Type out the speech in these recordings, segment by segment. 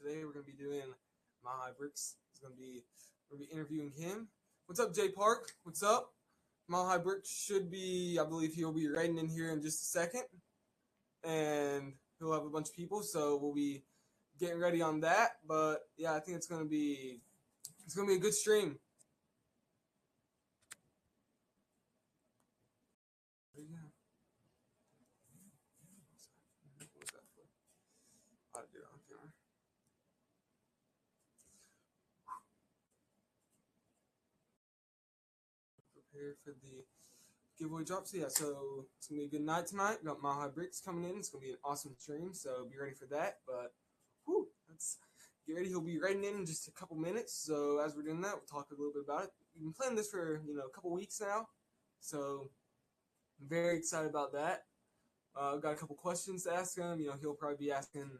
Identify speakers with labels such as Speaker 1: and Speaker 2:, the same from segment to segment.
Speaker 1: today we're gonna be doing milehighbricks. We're gonna be interviewing him. What's up, Jay Park? What's up? Milehighbricks should be, I believe he'll be writing in here in just a second, and he'll have a bunch of people, so we'll be getting ready on that. But yeah, I think it's gonna be a good stream. Yeah. What was that for? I'll do it on camera. Prepare for the giveaway drop. So yeah, so it's gonna be a good night tonight. We got milehighbricks coming in. It's gonna be an awesome stream, so be ready for that. But whew, let's get ready. He'll be writing in just a couple minutes. So as we're doing that, we'll talk a little bit about it. We've been playing this for a couple weeks now, so I'm very excited about that. I've got a couple questions to ask him. He'll probably be asking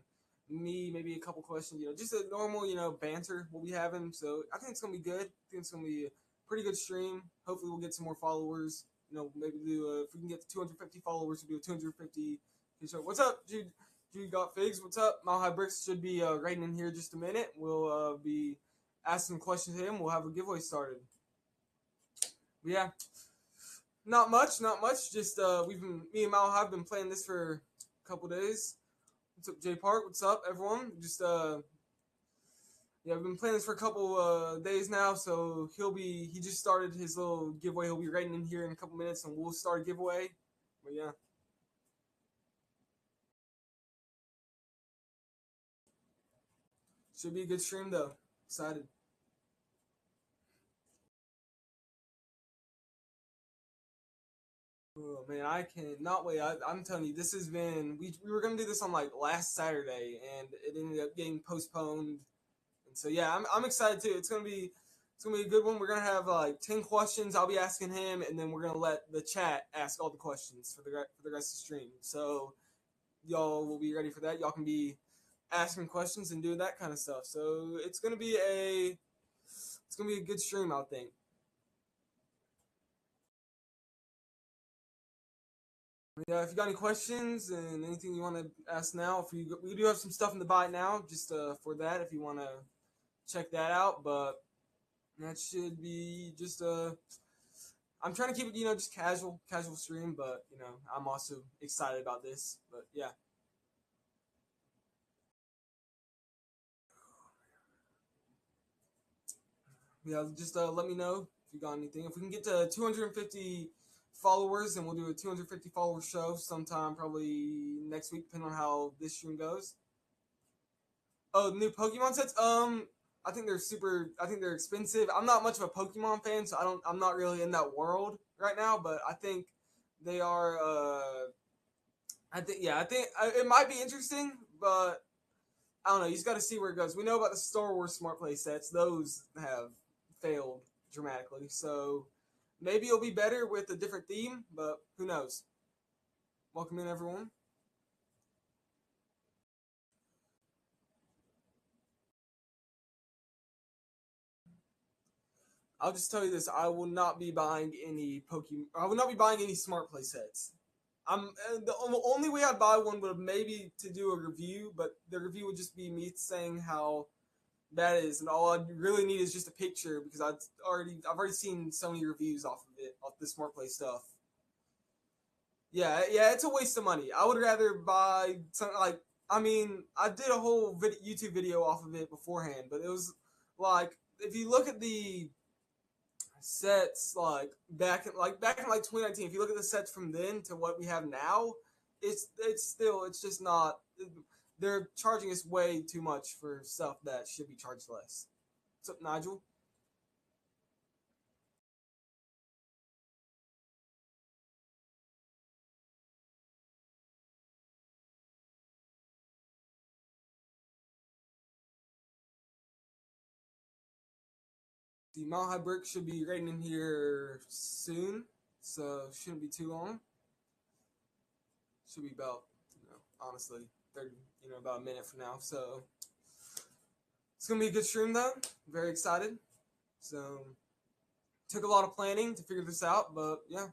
Speaker 1: me maybe a couple questions. Just a normal banter we'll be having. So I think it's gonna be good. I think it's gonna be a pretty good stream. Hopefully we'll get some more followers. Maybe do if we can get to 250 followers, we'll do a 250. What's up, Jude got figs? What's up? milehighbricks should be writing in here in just a minute. We'll be asking questions to him. We'll have a giveaway started. But yeah, not much. Just me and Mal have been playing this for a couple days. What's up, Jay Park? What's up, everyone? Just yeah, I've been playing this for a couple days now, so he just started his little giveaway. He'll be writing in here in a couple minutes, and we'll start a giveaway. But yeah. Should be a good stream, though. Excited. Oh, man, I cannot wait. I'm telling you, this has been... We were going to do this on, last Saturday, and it ended up getting postponed. And so, yeah, I'm excited, too. It's going to be a good one. We're going to have, 10 questions. I'll be asking him, and then we're going to let the chat ask all the questions for the rest of the stream. So, y'all will be ready for that. Y'all can be asking questions and doing that kind of stuff. So, it's going to be a good stream, I think. Yeah, if you got any questions and anything you want to ask now, we do have some stuff in the buy now, just for that, if you want to check that out. But that should be just I'm trying to keep it, just casual stream, but I'm also excited about this. But yeah. Yeah, just let me know if you got anything. If we can get to 250 followers, then we'll do a 250 follower show sometime, probably next week, depending on how this stream goes. Oh, new Pokemon sets. I think they're super. I think they're expensive. I'm not much of a Pokemon fan, so I'm not really in that world right now. But I think they are. I think it might be interesting, but I don't know. You just got to see where it goes. We know about the Star Wars Smart Play sets; those have failed dramatically. So maybe it'll be better with a different theme, but who knows? Welcome in, everyone. I'll just tell you this: I will not be buying any Pokemon. I will not be buying any Smart Play sets. The only way I'd buy one would maybe to do a review, but the review would just be me saying how bad it is, and all I really need is just a picture because I've already seen so many reviews off of it, off the Smart Play stuff. Yeah, it's a waste of money. I would rather buy something I did a whole YouTube video off of it beforehand, but it was if you look at the sets back in 2019, if you look at the sets from then to what we have now, it's just not. They're charging us way too much for stuff that should be charged less. What's up, Nigel? The milehighbricks should be writing in here soon, so shouldn't be too long. Should be about, honestly, 30, about a minute from now. So it's gonna be a good stream though. Very excited. So took a lot of planning to figure this out, but yeah.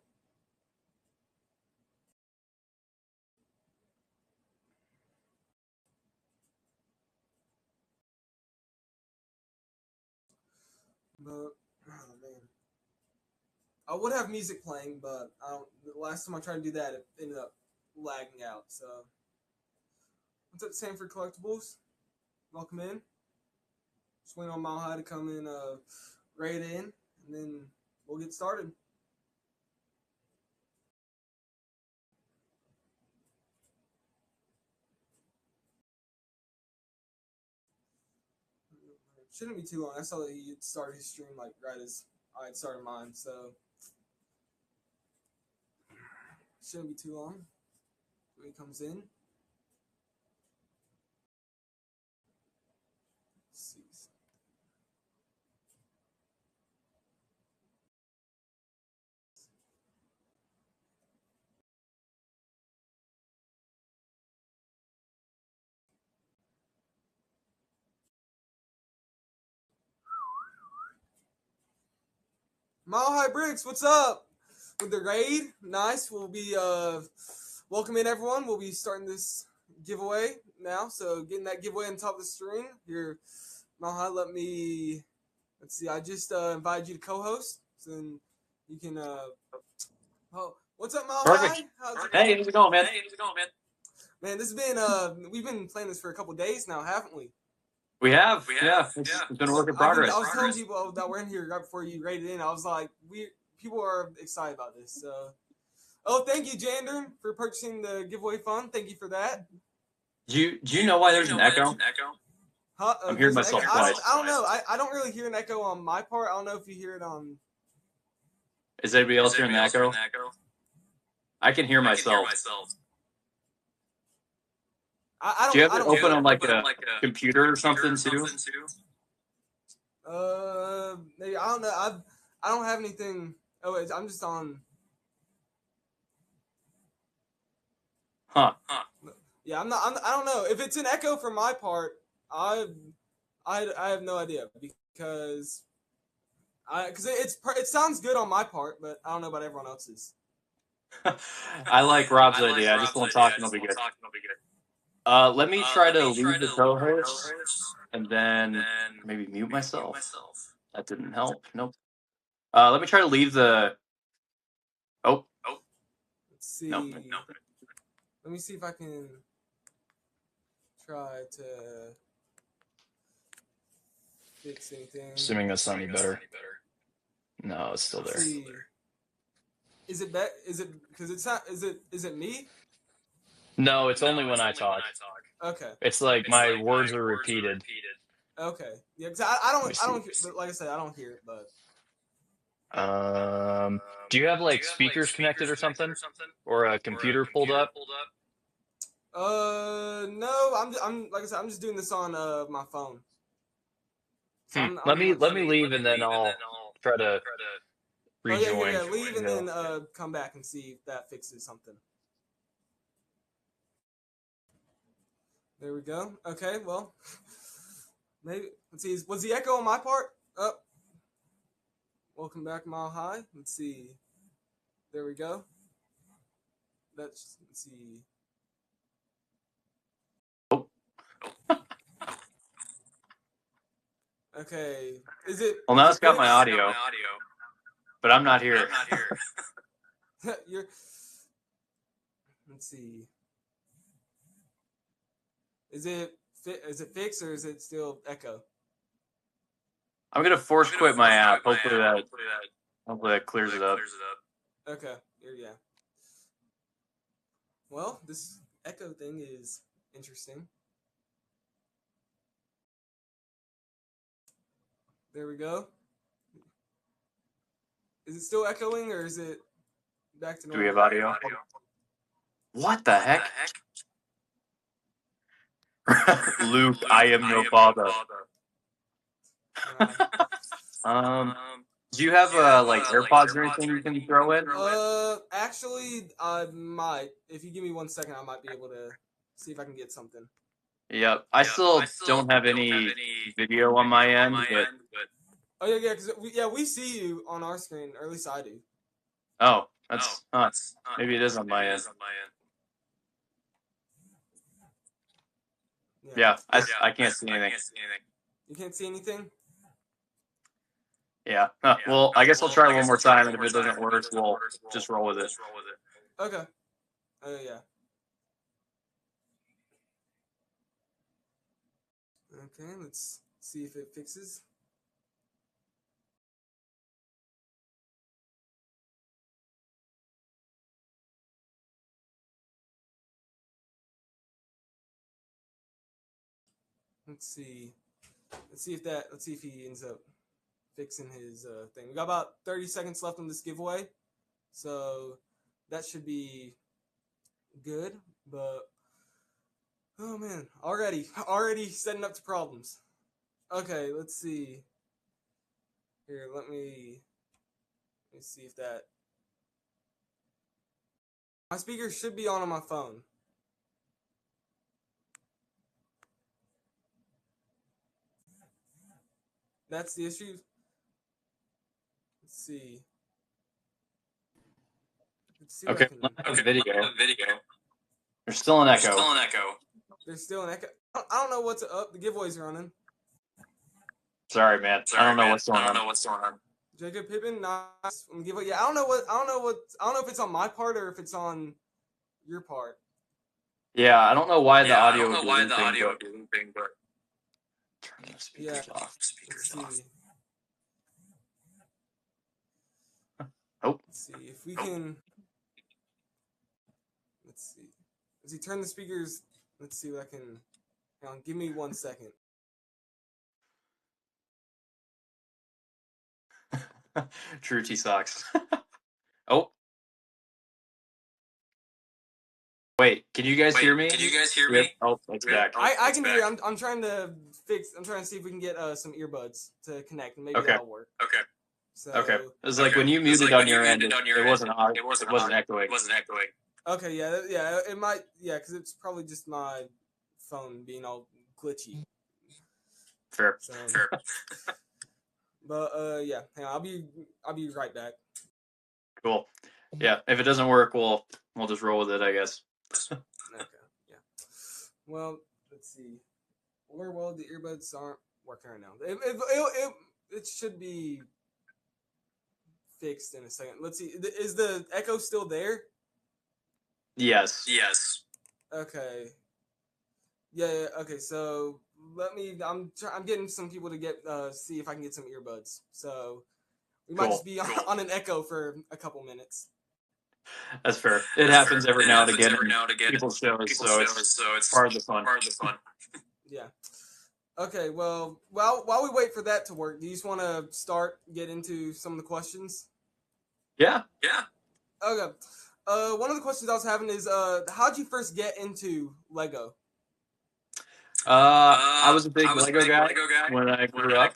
Speaker 1: I would have music playing, but I don't. The last time I tried to do that, it ended up lagging out. So, what's up, Sanford Collectibles? Welcome in. Swing on Mile High to come in, raid in, and then we'll get started. Shouldn't be too long. I saw that he started his stream like right as I had started mine, so shouldn't be too long when he comes in. Let's see. milehighbricks, what's up? With the raid, nice. We'll be welcoming everyone. We'll be starting this giveaway now. So getting that giveaway on top of the screen here. Mile High, let's see. I just invited you to co-host, so then you can. Oh, what's up, Mile High?
Speaker 2: How's it going, man?
Speaker 1: Man, this has been we've been playing this for a couple days now, haven't we?
Speaker 2: We have. Yeah. It's been a work in progress.
Speaker 1: I was telling people that were in here right before you rated in. I was like, people are excited about this. So, thank you, Jandern, for purchasing the giveaway fund. Thank you for that.
Speaker 2: Do you know why there's an echo?
Speaker 1: Huh?
Speaker 2: I'm hearing myself twice.
Speaker 1: I don't know. I don't really hear an echo on my part. I don't know if you hear it on.
Speaker 2: Is anybody else hearing the echo? I can hear myself. Do you have it open on like a computer or something too?
Speaker 1: Maybe I don't know. I don't have anything. Oh, wait, I'm just on.
Speaker 2: Huh.
Speaker 1: Yeah, I'm not. I don't know if it's an echo from my part. I have no idea because it sounds good on my part, but I don't know about everyone else's.
Speaker 2: I like Rob's idea. I just won't talk and it'll be good. Let me try to leave the co-host and then maybe mute myself. That didn't help. Nope. Let me try to leave the. Oh.
Speaker 1: Let's see.
Speaker 2: Nope.
Speaker 1: Let me see if I can try to fix anything.
Speaker 2: Assuming that's not any better. No, it's still there.
Speaker 1: See. Is it because it's not? Is it me?
Speaker 2: No, it's only when I talk.
Speaker 1: Okay.
Speaker 2: It's like my words are repeated.
Speaker 1: Okay. Yeah, because I don't. Like I said, I don't hear it, but.
Speaker 2: Do you have like speakers connected or something, or a computer pulled up?
Speaker 1: No. I'm like I said, I'm just doing this on my phone. So
Speaker 2: let me leave and then I'll try to rejoin.
Speaker 1: Yeah. Leave and then come back and see if that fixes something. There we go. Okay, well, maybe let's see. Was the echo on my part? Oh, welcome back, Mile High. Let's see. There we go. Let's see. Okay, is it?
Speaker 2: Well, now it's got my audio, but I'm not here.
Speaker 1: Let's see. Is it fixed or is it still echo?
Speaker 2: I'm gonna force quit my app. Hopefully that clears it up.
Speaker 1: Okay. Yeah. Well, this echo thing is interesting. There we go. Is it still echoing or is it back to normal?
Speaker 2: Do we have audio? What the heck? Luke, I am your father. Do you have like AirPods or anything you can throw in?
Speaker 1: Actually, I might. If you give me 1 second, I might be able to see if I can get something.
Speaker 2: Yep. I still don't have any video on my end, but.
Speaker 1: Oh yeah, because we see you on our screen, or at least I do.
Speaker 2: Oh, that's maybe it is on my end. Yeah, I can't see anything.
Speaker 1: You can't see anything?
Speaker 2: Yeah. Well, I guess I'll try one more time, and if it doesn't work, we'll just roll with it.
Speaker 1: Okay. Oh yeah. Okay, let's see if it fixes. Let's see. Let's see if he ends up fixing his thing. We got about 30 seconds left on this giveaway, so that should be good. But oh man, already setting up to problems. Okay, let's see. Here, let me see if that my speaker should be on my phone. That's the issue. Let's see. Let's see what I
Speaker 2: Okay.
Speaker 1: can.
Speaker 2: Okay. Video. There's still an echo.
Speaker 1: There's still an echo. I don't know what's up. The giveaway's running.
Speaker 2: Sorry, man. I don't know what's going on.
Speaker 1: Jacob Pippen, nice. Giveaway. Yeah, I don't know if it's on my part or if it's on your part.
Speaker 2: Yeah, I don't know why the audio would be looping, but turn the speakers off.
Speaker 1: Let's see.
Speaker 2: Oh.
Speaker 1: Let's see if we can. Let's see. As he turn the speakers, let's see what I can. Hang on, give me 1 second.
Speaker 2: True T socks. Oh. Wait, can you guys hear me? Yep. Oh, it's back.
Speaker 1: I can hear you. I'm trying to fix. I'm trying to see if we can get some earbuds to connect, and maybe that'll work. So,
Speaker 2: Okay. It was like when you muted on your end, it wasn't echoing.
Speaker 1: Okay, yeah, it might, because it's probably just my phone being all glitchy.
Speaker 2: Fair.
Speaker 1: So, but yeah, hang on, I'll be right back.
Speaker 2: Cool. Yeah, if it doesn't work, we'll just roll with it, I guess.
Speaker 1: Okay, yeah. Well, let's see. Well, the earbuds aren't working right now. It should be fixed in a second. Let's see. Is the echo still there?
Speaker 2: Yes.
Speaker 1: Okay. Yeah. Okay. So I'm getting some people to get see if I can get some earbuds. So we might just be on an echo for a couple minutes.
Speaker 2: That's fair. It happens every now and again in people's shows, so it's part of the fun.
Speaker 1: Yeah. Okay. Well, while we wait for that to work, do you just want to get into some of the questions?
Speaker 2: Yeah.
Speaker 1: Okay. One of the questions I was having is, how'd you first get into Lego?
Speaker 2: I was a big Lego guy when I grew up.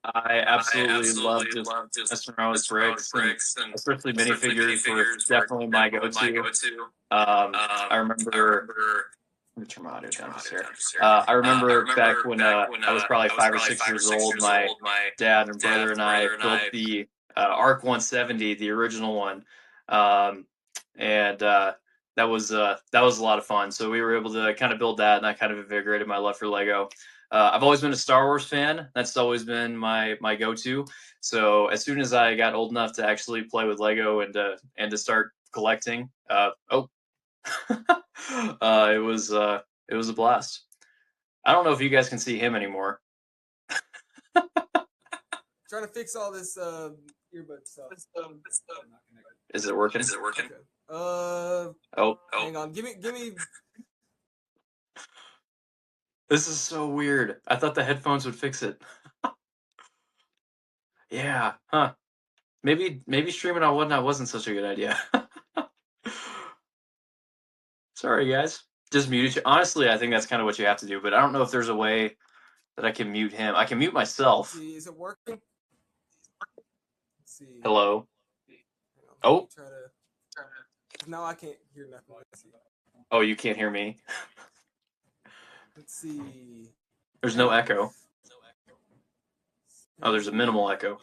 Speaker 2: I absolutely loved just messing around with bricks, and especially minifigures were definitely my go-to. I remember. Let me turn my audio down just here. I remember back when I was probably 5 or 6 years old, my dad and brother and I built the Arc 170, the original one, and that was a lot of fun. So we were able to kind of build that, and that kind of invigorated my love for Lego. I've always been a Star Wars fan. That's always been my go-to. So as soon as I got old enough to actually play with Lego and to start collecting, it was a blast. I don't know if you guys can see him anymore.
Speaker 1: Trying to fix all this earbud stuff.
Speaker 2: Is it working?
Speaker 1: Okay. Hang on. Give me.
Speaker 2: This is so weird. I thought the headphones would fix it. Yeah. Huh. Maybe streaming on Whatnot wasn't such a good idea. Sorry, guys. Just mute you. Honestly, I think that's kind of what you have to do, but I don't know if there's a way that I can mute him. I can mute myself.
Speaker 1: Let's see, is it working? Let's see.
Speaker 2: Hello.
Speaker 1: Oh. Try to. Now I can't hear nothing. Let's see.
Speaker 2: Oh, you can't hear me.
Speaker 1: Let's see.
Speaker 2: There's no echo. Oh, there's a minimal echo.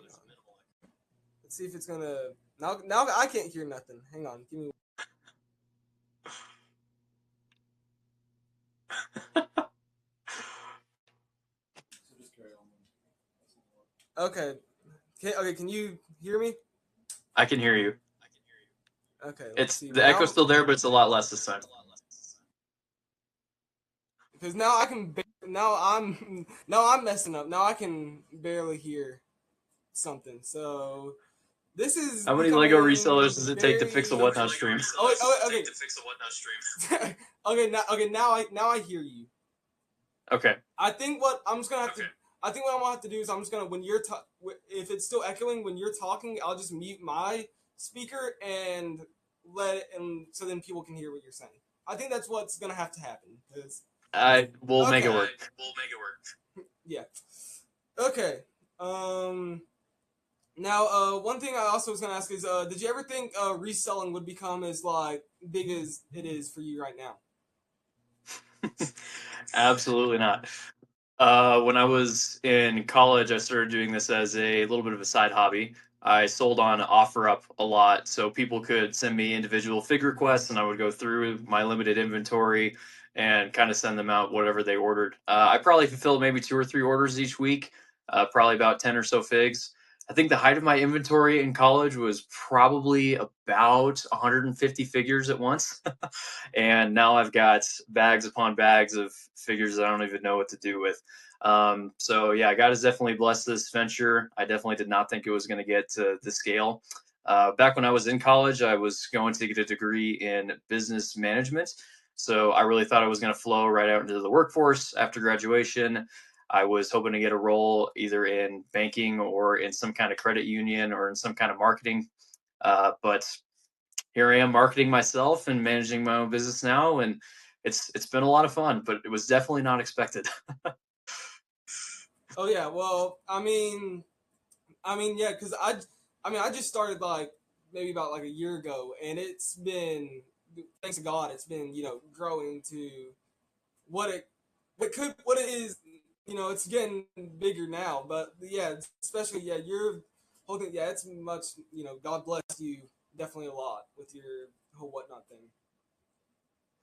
Speaker 1: Let's see if it's gonna. Now I can't hear nothing. Hang on. Give me. Okay. Okay, can you hear me?
Speaker 2: I can hear you.
Speaker 1: Okay, let's
Speaker 2: It's
Speaker 1: see.
Speaker 2: the echo's still there, but it's a lot less this time.
Speaker 1: Because now I can now I'm now I'm messing up. Now I can barely hear something. So this is
Speaker 2: How many Lego
Speaker 1: becoming
Speaker 2: resellers does it take to fix a
Speaker 1: very.
Speaker 2: whatnot stream?
Speaker 1: Okay, now I hear you.
Speaker 2: Okay.
Speaker 1: I think what I'm just gonna have to. I think what I'm gonna have to do is I'm just gonna when you're if it's still echoing when you're talking, I'll just mute my speaker and let it, and so then people can hear what you're saying. I think that's what's gonna have to happen.
Speaker 2: I will make it
Speaker 1: Okay.
Speaker 2: work.
Speaker 1: Yeah. Okay. Um. Now, one thing I also was gonna ask is, did you ever think reselling would become as like big as it is for you right now?
Speaker 2: Absolutely not. When I was in college, I started doing this as a little bit of a side hobby. I sold on OfferUp a lot, so people could send me individual figure requests, and I would go through my limited inventory and kind of send them out whatever they ordered. I probably fulfilled maybe 2 or 3 orders each week, probably about 10 or so figs. I think the height of my inventory in college was probably about 150 figures at once. And now I've got bags upon bags of figures that I don't even know what to do with. So yeah, God has definitely blessed this venture. I definitely did not think it was going to get to the scale. Back when I was in college, I was going to get a degree in business management. So I really thought I was going to flow right out into the workforce after graduation. I was hoping to get a role either in banking or in some kind of credit union or in some kind of marketing. But here I am marketing myself and managing my own business now, and it's been a lot of fun, but it was definitely not expected.
Speaker 1: Oh yeah. Well, yeah, because I just started like maybe about like a year ago, and it's been thanks to God, it's been growing to what what it is. It's getting bigger now, but yeah, especially you're holding. Yeah, it's much. God bless you definitely a lot with your whole whatnot thing.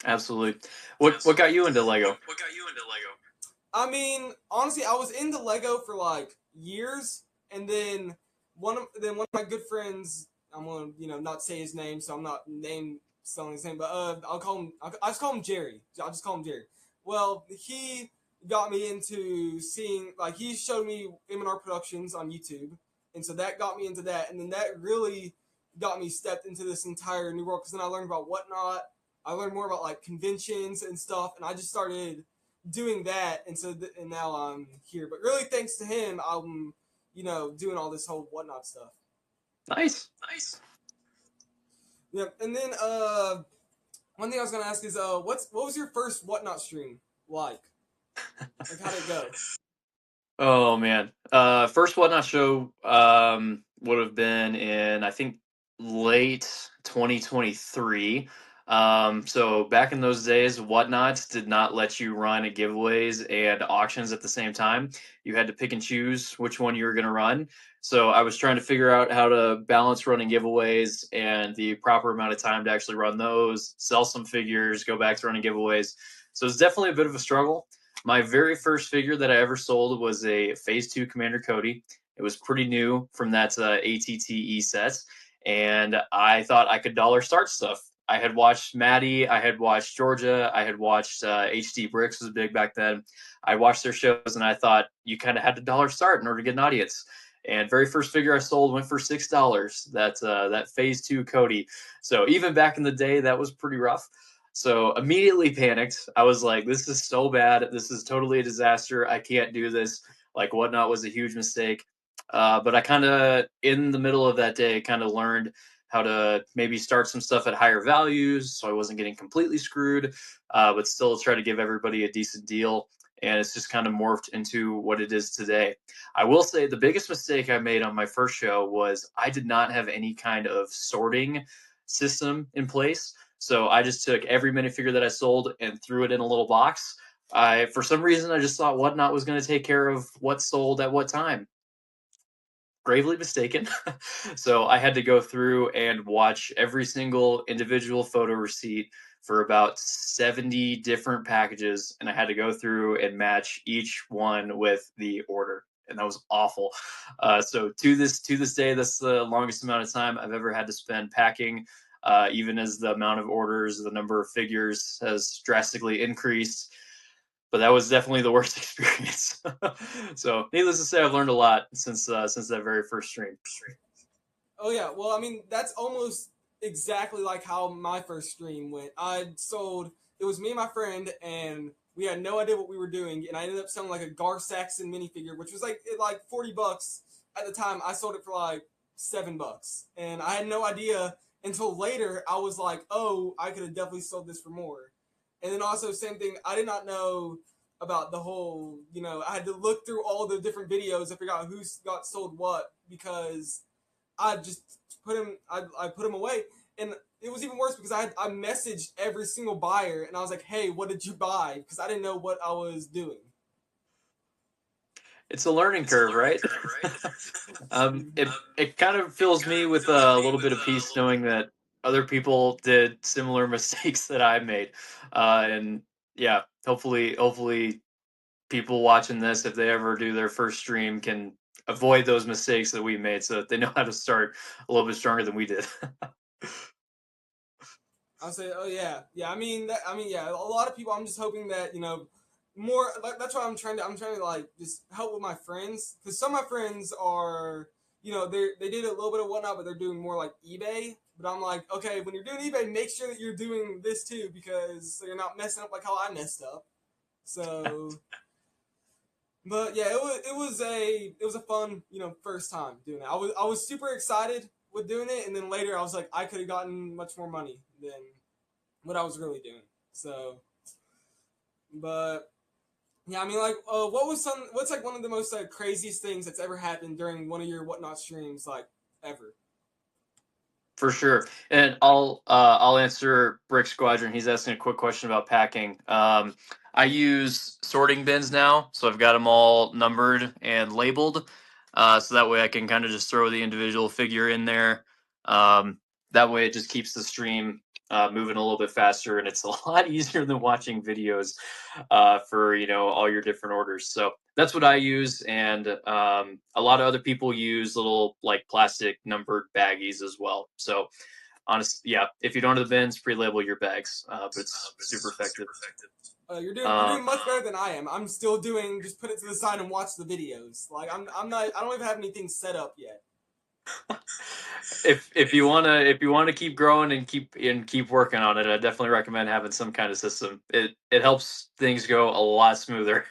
Speaker 2: Absolutely. What got you into Lego?
Speaker 1: Honestly, I was into Lego for like years, and then one of my good friends, I'm gonna not say his name, so I'm not name selling his name, but I'll just call him Jerry. I'll just call him Jerry. Well, he got me into seeing like he showed me M&R Productions on YouTube, and so that got me into that, and then that really got me stepped into this entire new world because then I learned about whatnot. I learned more about like conventions and stuff, and I just started doing that, and and now I'm here. But really, thanks to him, I'm doing all this whole whatnot stuff.
Speaker 2: Nice.
Speaker 1: Yeah, and then one thing I was gonna ask is what was your first whatnot stream like? Like how did it go?
Speaker 2: Oh man. First Whatnot show would have been in I think late 2023. So back in those days, Whatnots did not let you run giveaways and auctions at the same time. You had to pick and choose which one you were going to run. So I was trying to figure out how to balance running giveaways and the proper amount of time to actually run those, sell some figures, go back to running giveaways. So it's definitely a bit of a struggle. My very first figure that I ever sold was a Phase 2 Commander Cody. It was pretty new from that ATTE set, and I thought I could dollar start stuff. I had watched Maddie, I had watched Georgia, I had watched HD Bricks was big back then. I watched their shows, and I thought you kind of had to dollar start in order to get an audience. And very first figure I sold went for $6. That Phase 2 Cody. So even back in the day, that was pretty rough. So immediately panicked. I was like, this is so bad. This is totally a disaster. I can't do this. Like, Whatnot was a huge mistake. But I kind of, in the middle of that day, kind of learned how to maybe start some stuff at higher values so I wasn't getting completely screwed, but still try to give everybody a decent deal. And it's just kind of morphed into what it is today. I will say the biggest mistake I made on my first show was I did not have any kind of sorting system in place. So I just took every minifigure that I sold and threw it in a little box. For some reason, I just thought Whatnot was going to take care of what sold at what time. Gravely mistaken. So I had to go through and watch every single individual photo receipt for about 70 different packages, and I had to go through and match each one with the order. and that was awful. So to this day, that's the longest amount of time I've ever had to spend packing. Even as the amount of orders, the number of figures has drastically increased. But that was definitely the worst experience. So, needless to say, I've learned a lot since that very first stream.
Speaker 1: Oh yeah, well, I mean, that's almost exactly like how my first stream went. I sold. It was me and my friend, and we had no idea what we were doing, and I ended up selling like a Gar Saxon minifigure, which was like $40 at the time. I sold it for like $7, and I had no idea until later. I was like, oh, I could have definitely sold this for more. And then also same thing. I did not know about the whole. I had to look through all the different videos to figure out who got sold what because I just I put him away, and it was even worse because I messaged every single buyer, and I was like, "Hey, what did you buy?" Because I didn't know what I was doing.
Speaker 2: It's a learning curve, right? It kind of fills me with a little bit of peace knowing that other people did similar mistakes that I made, and yeah, hopefully people watching this, if they ever do their first stream, can avoid those mistakes that we made, so that they know how to start a little bit stronger than we did.
Speaker 1: I'll say, oh yeah, yeah. Yeah. A lot of people. I'm just hoping that more. That's why I'm trying to like just help with my friends because some of my friends are they did a little bit of whatnot, but they're doing more like eBay. But I'm like, okay, when you're doing eBay, make sure that you're doing this too because so you're not messing up like how I messed up. So, but yeah, it was a fun first time doing it. I was super excited with doing it, and then later I was like, I could have gotten much more money than what I was really doing. So, but yeah, I mean, like, what's like one of the most craziest things that's ever happened during one of your whatnot streams, like ever?
Speaker 2: For sure. And I'll answer Brick Squadron. He's asking a quick question about packing. I use sorting bins now, so I've got them all numbered and labeled, so that way I can kind of just throw the individual figure in there. That way it just keeps the stream moving a little bit faster, and it's a lot easier than watching videos for all your different orders. So that's what I use, and a lot of other people use little like plastic numbered baggies as well. So honestly, yeah, if you don't have the bins, pre-label your bags, but it's super effective.
Speaker 1: You're doing much better than I am. I'm still doing just put it to the side and watch the videos. Like I'm not. I don't even have anything set up yet.
Speaker 2: If you wanna keep growing and keep working on it, I definitely recommend having some kind of system. It helps things go a lot smoother.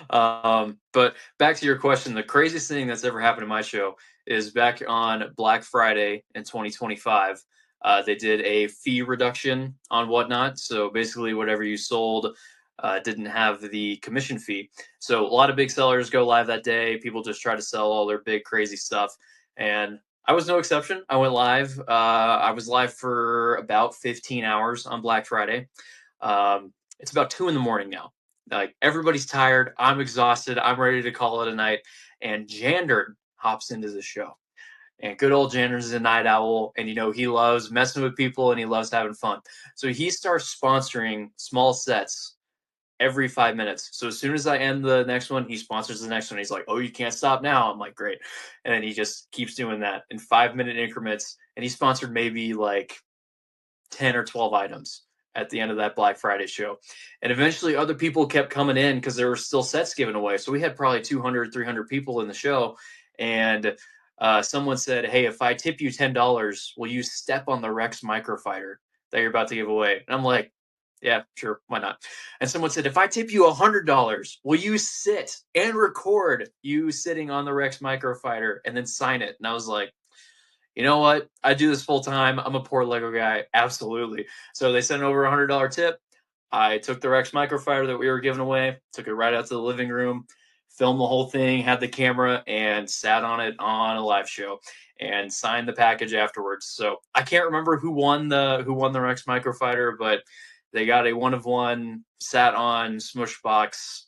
Speaker 2: But back to your question, the craziest thing that's ever happened in my show is back on Black Friday in 2025. They did a fee reduction on whatnot, so basically whatever you sold didn't have the commission fee. So a lot of big sellers go live that day. People just try to sell all their big crazy stuff, and I was no exception. I went live. I was live for about 15 hours on Black Friday. It's about 2 in the morning now. Like everybody's tired. I'm exhausted. I'm ready to call it a night. And Jander hops into the show. And good old Jander's a night owl, and he loves messing with people and he loves having fun. So he starts sponsoring small sets every 5 minutes. So as soon as I end the next one, he sponsors the next one. He's like, "Oh, you can't stop now." I'm like, "Great," and then he just keeps doing that in 5 minute increments. And he sponsored maybe like 10 or 12 items at the end of that Black Friday show. And eventually, other people kept coming in because there were still sets given away. So we had probably 200, 300 people in the show, and someone said, "Hey, if I tip you $10, will you step on the Rex microfighter that you're about to give away?" And I'm like, "Yeah, sure, why not?" And someone said, "If I tip you $100, will you sit and record you sitting on the Rex microfighter and then sign it?" And I was like, "You know what? I do this full time. I'm a poor Lego guy. Absolutely." So they sent over $100 tip. I took the Rex microfighter that we were giving away, took it right out to the living room, filmed the whole thing, had the camera, and sat on it on a live show and signed the package afterwards. So I can't remember who won the Rex microfighter, but they got a one of one sat on Smushbox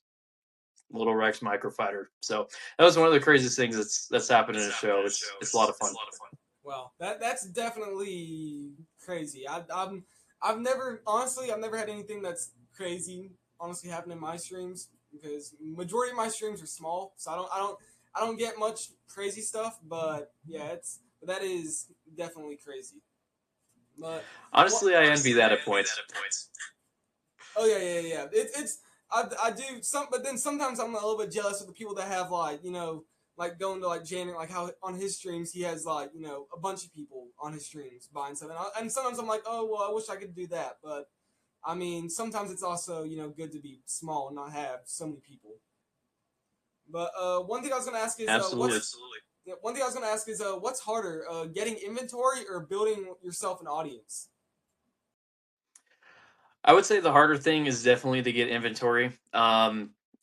Speaker 2: little Rex microfighter. So that was one of the craziest things that's happened in the show. It's a lot of fun.
Speaker 1: Well, that's definitely crazy. I've never honestly I've never had anything that's crazy honestly happen in my streams. because majority of my streams are small, so I don't get much crazy stuff. But yeah, that is definitely crazy. But what?
Speaker 2: Honestly, I envy
Speaker 1: Honestly,
Speaker 2: that
Speaker 1: I
Speaker 2: at
Speaker 1: envy that
Speaker 2: points.
Speaker 1: at points. Oh yeah. It's I do some, but then sometimes I'm a little bit jealous of the people that have like like going to like Janet, like how on his streams he has like a bunch of people on his streams buying stuff, and sometimes I'm like, oh well, I wish I could do that, but I mean sometimes it's also good to be small and not have so many people. But one thing I was gonna ask is what's
Speaker 2: Absolutely.
Speaker 1: absolutely. Yeah, one thing I was gonna ask is what's harder, getting inventory or building yourself an audience?
Speaker 2: I would say the harder thing is definitely to get inventory.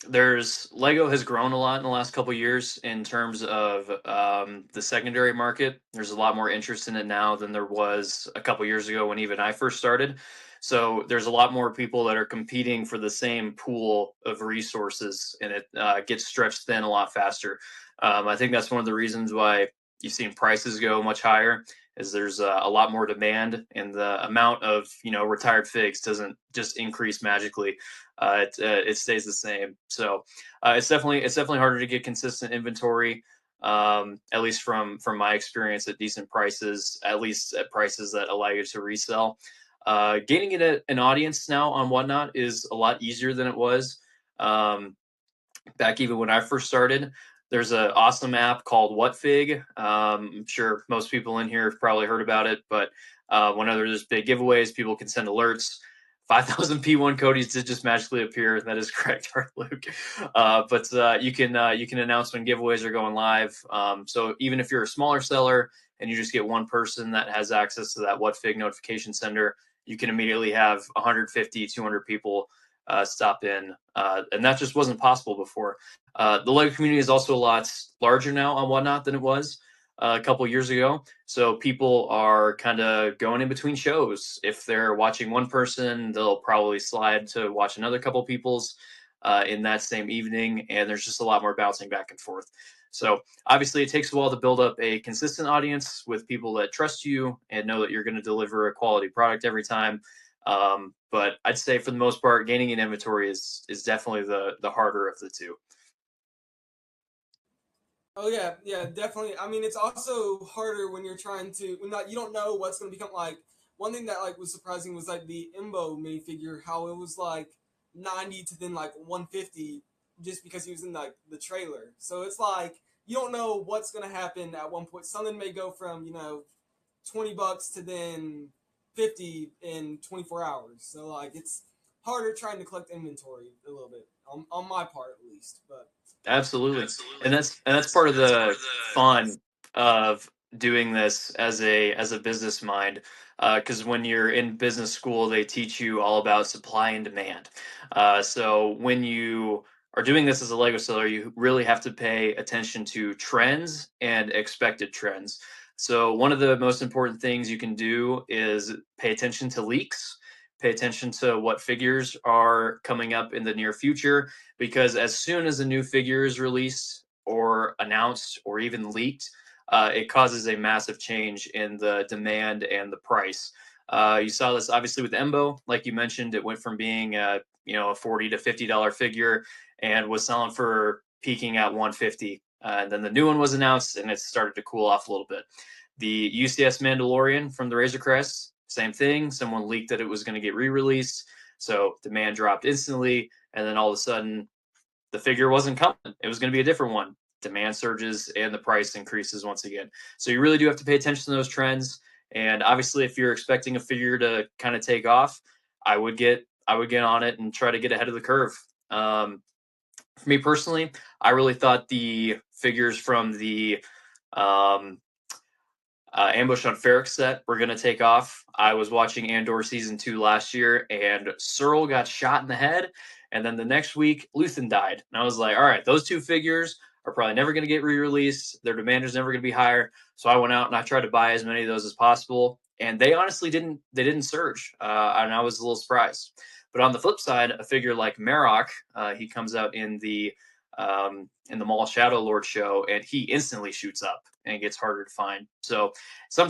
Speaker 2: There's Lego has grown a lot in the last couple years in terms of the secondary market. There's a lot more interest in it now than there was a couple years ago when even I first started. So there's a lot more people that are competing for the same pool of resources, and it gets stretched thin a lot faster. I think that's one of the reasons why you've seen prices go much higher is there's a lot more demand, and the amount of retired figs doesn't just increase magically. It stays the same. So it's definitely harder to get consistent inventory. At least from my experience, at decent prices, at least at prices that allow you to resell. Gaining it an audience now on Whatnot is a lot easier than it was. Um, Back even when I first started. There's an awesome app called WhatFig. I'm sure most people in here have probably heard about it, but whenever there's big giveaways, people can send alerts. 5,000 P1 Codes did just magically appear. That is correct, Art Luke. But you can announce when giveaways are going live. So even if you're a smaller seller and you just get one person that has access to that WhatFig notification sender, you can immediately have 150, 200 people stop in, and that just wasn't possible before. The Lego community is also a lot larger now on Whatnot than it was a couple years ago. So people are kind of going in between shows. If they're watching one person, they'll probably slide to watch another couple people's in that same evening, and there's just a lot more bouncing back and forth. So obviously, it takes a while to build up a consistent audience with people that trust you and know that you're going to deliver a quality product every time. But I'd say for the most part, gaining an inventory is definitely the harder of the two.
Speaker 1: Oh yeah, definitely. I mean, it's also harder when you're trying to when not you don't know what's going to become like. One thing that like was surprising was like the Imbo minifigure, how it was like 90 to then like 150 just because he was in like the trailer. So it's like you don't know what's going to happen at one point. Something may go from 20 bucks to then 50 in 24 hours. So like it's harder trying to collect inventory a little bit on my part at least. But
Speaker 2: Absolutely,
Speaker 1: absolutely,
Speaker 2: and that's part of
Speaker 1: that's part
Speaker 2: the
Speaker 1: of the
Speaker 2: fun of doing this as a business mind. Because when you're in business school, they teach you all about supply and demand. So when you are doing this as a Lego seller, you really have to pay attention to trends and expected trends. So one of the most important things you can do is pay attention to leaks. Pay attention to what figures are coming up in the near future, because as soon as a new figure is released or announced or even leaked, it causes a massive change in the demand and the price. You saw this obviously with Embo, like you mentioned. It went from being a $40 to $50 figure and was selling for peaking at 150. And then the new one was announced, and it started to cool off a little bit. The UCS Mandalorian from the Razor Crest, same thing. Someone leaked that it was going to get re-released, so demand dropped instantly, and then all of a sudden the figure wasn't coming. It was going to be a different one. Demand surges and the price increases once again. So you really do have to pay attention to those trends. And obviously, if you're expecting a figure to kind of take off, I would get on it and try to get ahead of the curve. For me personally, I really thought the figures from the um, Ambush on Ferric set were going to take off. I was watching Andor season 2 last year, and Searle got shot in the head, and then the next week Luthen died, and I was like, all right, those two figures are probably never going to get re-released. Their demand is never going to be higher. So I went out and I tried to buy as many of those as possible, and they honestly didn't. They didn't surge, and I was a little surprised. But on the flip side, a figure like Marok, he comes out in the Maul Shadow Lord show, and he instantly shoots up and it gets harder to find. So sometimes